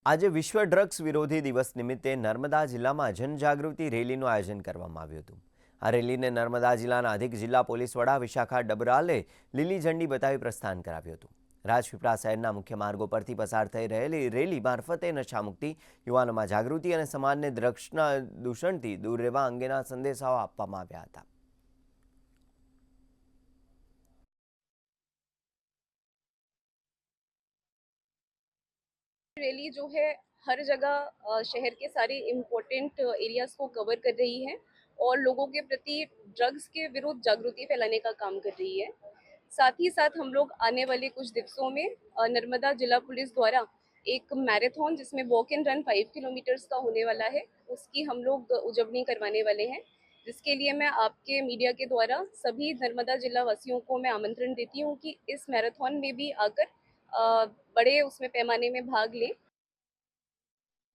આજે વિશ્વ ડ્રગ્સ વિરોધી દિવસ નિમિત્તે નર્મદા જિલ્લામાં જનજાગૃતિ રેલીનું આયોજન કરવામાં આવ્યું હતું। આ રેલીને નર્મદા જિલ્લાના અધિક જિલ્લા પોલીસ વડા વિશાખા ડબરાલે લીલી ઝંડી બતાવી પ્રસ્થાન કરાવ્યું હતું। રાજપીપળા શહેરના મુખ્ય માર્ગો પરથી પસાર થઈ રહેલી રેલી મારફતે નશામુક્તિ, યુવાનોમાં જાગૃતિ અને સમાજને ડ્રગ્સના દૂષણથી દૂર રહેવા અંગેના સંદેશાઓ આપવામાં આવ્યા હતા। रैली जो है हर जगह शहर के सारे इम्पोर्टेंट एरियाज को कवर कर रही है और लोगों के प्रति ड्रग्स के विरुद्ध जागृति फैलाने का काम कर रही है। साथ ही साथ हम लोग आने वाले कुछ दिवसों में नर्मदा जिला पुलिस द्वारा एक मैराथन जिसमें वॉक एंड रन 5 किलोमीटर्स का होने वाला है, उसकी हम लोग उजवनी करवाने वाले हैं। जिसके लिए मैं आपके मीडिया के द्वारा सभी नर्मदा जिला वासियों को मैं आमंत्रण देती हूँ कि इस मैराथन में भी आकर बड़े उसमें पैमाने में भाग लें